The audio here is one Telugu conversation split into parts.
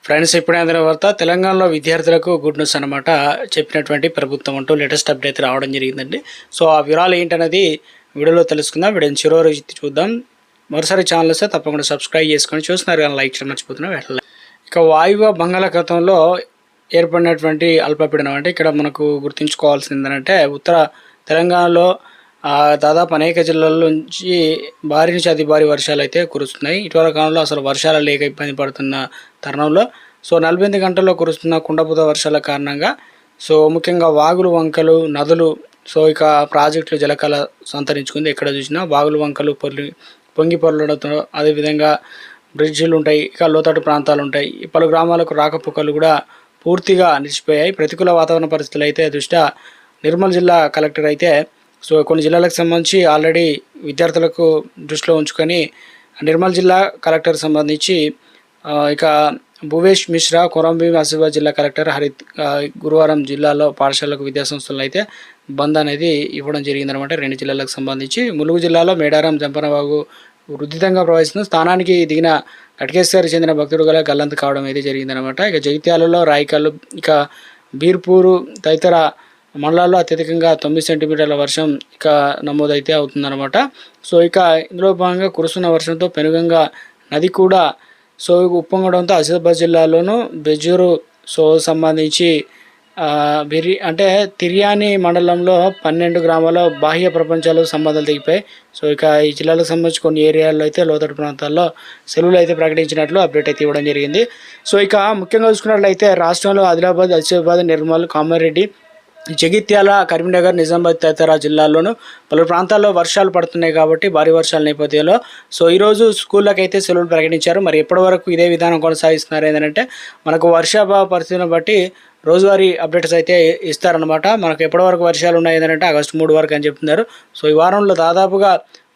ఫ్రెండ్స్, ఇప్పుడే అందిన వార్త. తెలంగాణలో విద్యార్థులకు గుడ్ న్యూస్ అనమాట చెప్పినటువంటి ప్రభుత్వం అంటూ లేటెస్ట్ అప్డేట్ రావడం జరిగిందండి. సో ఆ వివరాలు ఏంటనేది వీడియోలో తెలుసుకుందాం. వీడియోని చివరి చూద్దాం. మరోసారి ఛానల్ వస్తే తప్పకుండా సబ్స్క్రైబ్ చేసుకొని చూస్తున్నారు కానీ లైక్ చేయడం మర్చిపోతున్నా. వెళ్ళాలి. ఇక వాయువ్య బంగాళాఖాతంలో ఏర్పడినటువంటి అల్పపీడనం అంటే ఇక్కడ మనకు గుర్తుంచుకోవాల్సింది ఏంటంటే ఉత్తర తెలంగాణలో దాదాపు అనేక జిల్లాల నుంచి భారీ నుంచి అతి భారీ వర్షాలు అయితే కురుస్తున్నాయి. ఇటీవల కాలంలో అసలు వర్షాలు లేక ఇబ్బంది పడుతున్న తరుణంలో 48 గంటల్లో కురుస్తున్న కుండపోత వర్షాల కారణంగా ముఖ్యంగా వాగులు, వంకలు, నదులు ఇక ప్రాజెక్టులు జలకళ సంతరించుకుంది. ఎక్కడ చూసినా వాగులు, వంకలు పొంగి పొరలడంతో అదేవిధంగా బ్రిడ్జిలు ఉంటాయి, ఇక లోతట్టు ప్రాంతాలు ఉంటాయి. పలు గ్రామాలకు రాకపోకలు కూడా పూర్తిగా నిలిచిపోయాయి. ప్రతికూల వాతావరణ పరిస్థితులు అయితే దృష్ట్యా నిర్మల్ జిల్లా కలెక్టర్ అయితే కొన్ని జిల్లాలకు సంబంధించి ఆల్రెడీ విద్యార్థులకు దృష్టిలో ఉంచుకొని నిర్మల్ జిల్లా కలెక్టర్ సంబంధించి ఇక భువేష్ మిశ్రా, కొరంభీం ఆసిఫాబాద్ జిల్లా కలెక్టర్ హరిత్ గురువారం జిల్లాలో పాఠశాలకు విద్యాసంస్థలు అయితే బంద్ అనేది ఇవ్వడం జరిగిందనమాట. 2 జిల్లాలకు సంబంధించి ములుగు జిల్లాలో మేడారం జంపనవాగు వృద్ధితంగా ప్రవహిస్తున్న స్థానానికి దిగిన కటకేశ్వరికి చెందిన భక్తుడు గల గల్లంతు కావడం అయితే జరిగిందనమాట. ఇక జగిత్యాలలో రాయికల్లు, ఇక బీర్పూరు తదితర మండలాల్లో అత్యధికంగా 9 సెంటీమీటర్ల వర్షం ఇక నమోదైతే అవుతుందన్నమాట. ఇక ఇందులో భాగంగా కురుస్తున్న వర్షంతో పెనుగంగా నది కూడా ఉప్పొంగడంతో ఆసిఫాబాద్ జిల్లాలోను బెజ్జూరు సంబంధించి తిర్యాని మండలంలో 12 గ్రామాల బాహ్య ప్రపంచాలు సంబంధాలు తెగిపోయాయి. ఇక ఈ జిల్లాలకు సంబంధించి కొన్ని ఏరియాల్లో అయితే లోతట్టు ప్రాంతాల్లో సెలవులు అయితే ప్రకటించినట్లు అప్డేట్ అయితే ఇవ్వడం జరిగింది. ఇక ముఖ్యంగా చూసుకున్నట్లయితే రాష్ట్రంలో ఆదిలాబాద్, ఆసిఫాబాద్, నిర్మల్, కామారెడ్డి, జగిత్యాల, కరీంనగర్, నిజామాబాద్ తదితర జిల్లాల్లోనూ పలు ప్రాంతాల్లో వర్షాలు పడుతున్నాయి కాబట్టి భారీ వర్షాల నేపథ్యంలో ఈరోజు స్కూళ్ళకి అయితే సెలవులు ప్రకటించారు. మరి ఎప్పటి వరకు ఇదే విధానం కొనసాగిస్తున్నారు ఏంటంటే మనకు వర్షాభావ పరిస్థితిని బట్టి రోజువారీ అప్డేట్స్ అయితే ఇస్తారనమాట. మనకు ఎప్పటి వరకు వర్షాలు ఉన్నాయి ఏంటంటే ఆగస్టు 3 వరకు అని చెప్తున్నారు. ఈ వారంలో దాదాపుగా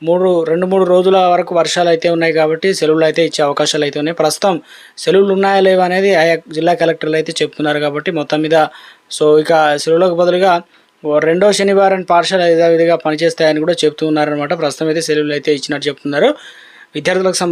2-3 రోజుల వరకు వర్షాలు అయితే ఉన్నాయి కాబట్టి సెలవులు అయితే ఇచ్చే అవకాశాలు అయితే ఉన్నాయి. ప్రస్తుతం సెలవులు ఉన్నాయా లేవా అనేది ఆయా జిల్లా కలెక్టర్లు అయితే చెప్తున్నారు కాబట్టి మొత్తం మీద ఇక సెలవులకు బదులుగా 2వ శనివారం పాఠశాల యథావిధిగా పనిచేస్తాయని కూడా చెప్తూ ఉన్నారనమాట. ప్రస్తుతం అయితే సెలవులు అయితే ఇచ్చినట్టు చెప్తున్నారు. విద్యార్థులకు సంబంధించి